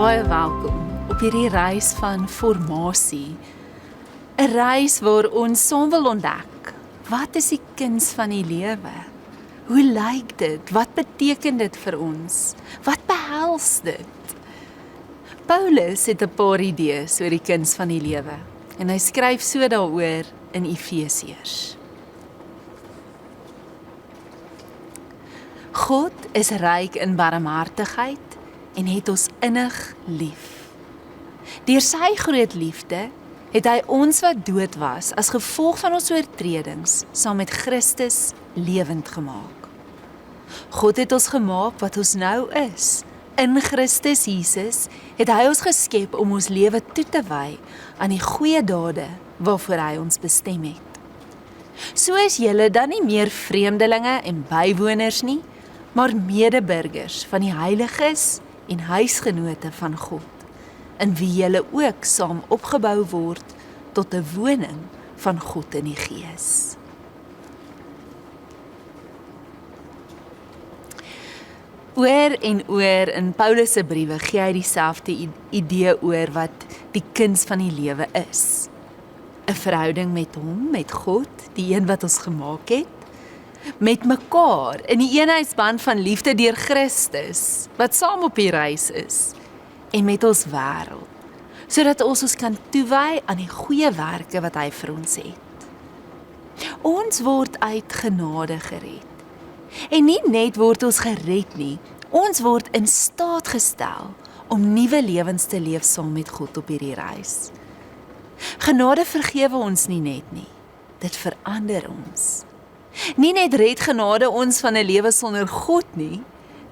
Baie welkom op hierdie reis van formasie. 'n Reis waar ons saam wil ontdek, wat is die kuns van die lewe? Hoe lyk dit? Wat beteken dit vir ons? Wat behels dit? Paulus het 'n paar idees oor die kuns van die lewe en hy skryf so daaroor in Efesiërs. God is ryk in barmhartigheid en het ons innig lief. Deur sy groot liefde het hy ons wat dood was as gevolg van ons oortredings saam met Christus lewend gemaak. God het ons gemaak wat ons nou is. In Christus Jesus het hy ons geskep om ons lewe toe te wy aan die goeie dade waarvoor hy ons bestem het. So is julle dan nie meer vreemdelinge en bywoners nie, maar medeburgers van die heiliges en huisgenote van God, in wie julle ook saam opgebou word tot 'n woning van God in die Gees. Oor en oor in Paulus se briewe gee hy dieselfde idee oor wat die kuns van die lewe is. 'n Verhouding met hom, met God, die een wat ons gemaak het, met mekaar in die eenheidsband van liefde deur Christus, wat saam op die reis is, en met ons wêreld, sodat ons kan toewy aan die goeie werke wat hy vir ons het. Ons word uit genade gered. En nie net word ons gered nie, ons word in staat gestel om nuwe lewens te leef saam met God op hierdie reis. Genade vergewe ons nie net nie, dit verander ons. Nie net red genade ons van 'n lewe sonder God nie,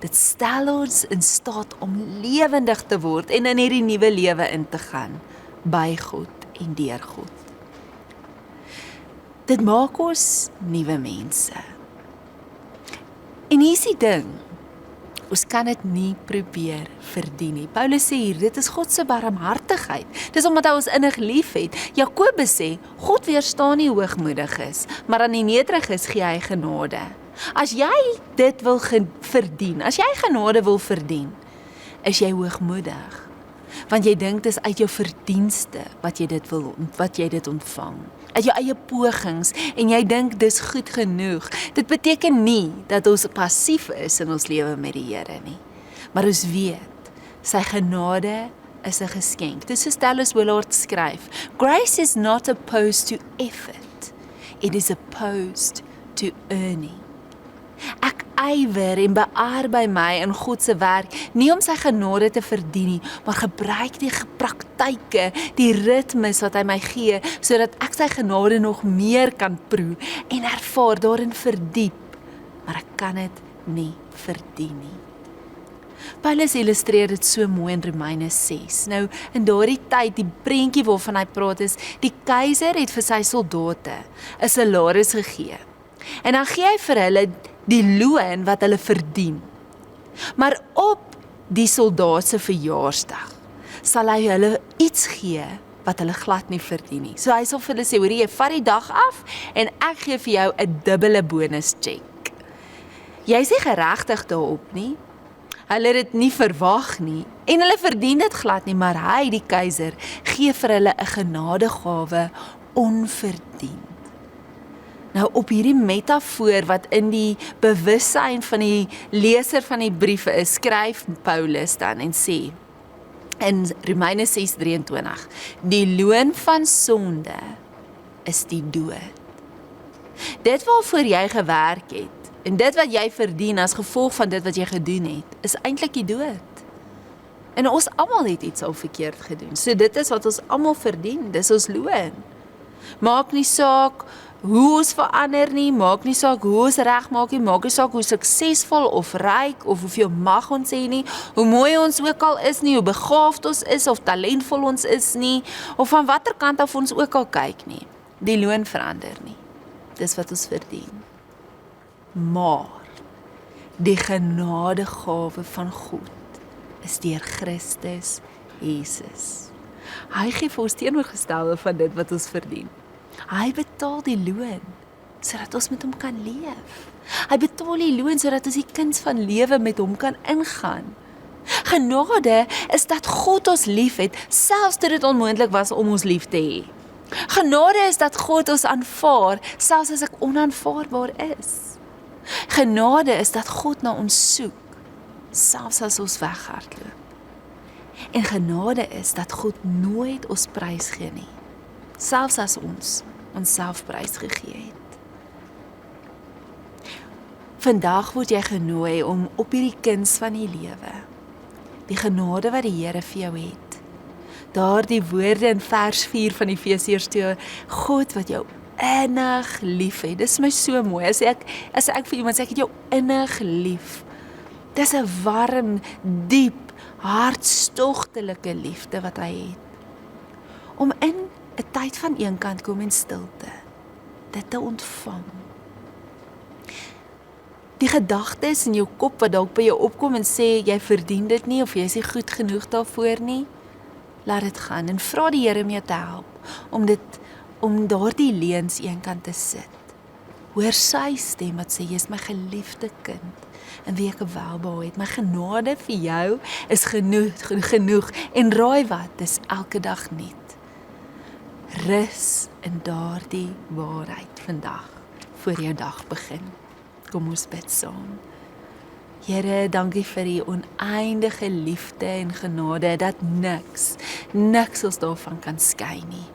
dit stel ons in staat om lewendig te word en in hierdie nuwe lewe in te gaan, by God en deur God. Dit maak ons nuwe mense. En hier is die ding, ons kan dit nie probeer verdien nie. Paulus sê hier, dit is God se barmhartigheid. Dis omdat hy ons innig lief het. Jakobus sê, God weerstaan nie hoogmoediges, maar aan die nederiges gee hy genade. As jy dit wil verdien, as jy genade wil verdien, is jy hoogmoedig. Want jy dink dis uit jou verdienste wat jy dit ontvang. Uit jou eie pogings en jy dink dis goed genoeg. Dit beteken nie dat ons passief is in ons lewe met die Here nie. Maar ons weet, sy genade is 'n geskenk. Dis soos Dallas Willard skryf, grace is not opposed to effort, it is opposed to earning. Ek ywer en bearbei my in God se werk, nie om sy genade te verdien nie, maar gebruik die praktyke, die ritmes wat hy my gee, sodat ek sy genade nog meer kan proe en ervaar, daarin verdiep, maar ek kan dit nie verdien nie. Paulus illustreer dit so mooi in Romeine 6. Nou, in daardie tyd, die prentjie waarvan hy praat is, die keiser het vir sy soldate 'n salaris gegee, en dan gee hy vir hulle die loon wat hulle verdien. Maar op die soldaat se verjaarsdag sal hy hulle iets gee wat hulle glad nie verdien nie. So hy sal vir hulle sê, hoor jy, vat die dag af en ek gee vir jou 'n dubbele bonus check. Jy is nie geregtig daarop nie. Hulle het dit nie verwag nie en hulle verdien dit glad nie, maar hy, die keiser, gee vir hulle 'n genadegawe onverdien. Nou op hierdie metafoor wat in die bewussyn van die leser van die briewe is, skryf Paulus dan en sê in Romeine 6:23, die loon van sonde is die dood. Dit waarvoor jy gewerk het en dit wat jy verdien as gevolg van dit wat jy gedoen het, is eintlik die dood. En ons almal het iets al verkeerd gedoen. So dit is wat ons almal verdien, dis ons loon. Maak nie saak hoe ons verander nie, maak nie saak hoe ons regmaak nie, maak nie saak hoe suksesvol of ryk of hoeveel mag ons het nie, hoe mooi ons ook al is nie, hoe begaafd ons is of talentvol ons is nie, of van watter kant af ons ook al kyk nie. Die loon verander nie. Dis wat ons verdien. Maar die genadegawe van God is deur Christus Jesus. Hy gee vir ons teenoorgestelde van dit wat ons verdien. Hy betaal die loon, sodat ons met hom kan leef. Hy betaal die loon, sodat ons die kuns van lewe met hom kan ingaan. Genade is dat God ons lief het, selfs toe dit onmoontlik was om ons lief te hê. Genade is dat God ons aanvaar, selfs as ek onaanvaarbaar is. Genade is dat God na ons soek, selfs as ons weghardloop. En genade is dat God nooit ons prys gee nie, selfs as ons onsself prys gegee het. Vandag word jy genooi om op hierdie kuns van die lewe, die genade wat die Here vir jou het, daardie woorde in vers 4 van Efesiërs 2, God wat jou innig lief het. Dis my so mooi, as ek vir iemand sê, ek het jou innig lief. Dis 'n warm, diep, hartstogtelike liefde wat hy het. Om in 'n tyd van eenkant kom en stilte, dit te ontvang. Die gedagtes in jou kop wat dalk by jou opkom en sê, jy verdien dit nie, of jy is nie goed genoeg daarvoor nie, laat dit gaan en vra die Here om jou te help, om daardie leuns eenkant te sit. Hoor sy stem wat sê, jy is my geliefde kind, in wie ek welbehae het. My genade vir jou is genoeg, en raai wat, dis elke dag nuut. Rus in daardie waarheid vandag, voor jou dag begin. Kom ons bid saam. Here, dankie vir die oneindige liefde en genade, dat niks ons daarvan kan skei nie.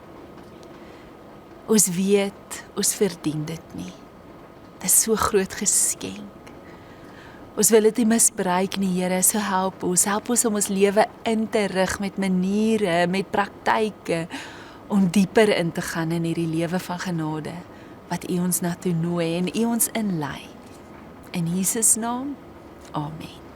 Ons weet, ons verdien dit nie. Dit is so groot geskenk. Ons wil dit nie misbruik nie, Here, so help ons om ons lewe in te rig met maniere, met praktyke, om dieper in te gaan in hierdie lewe van genade, wat U ons na toe nooi en U ons inlei. In Jesus naam, amen.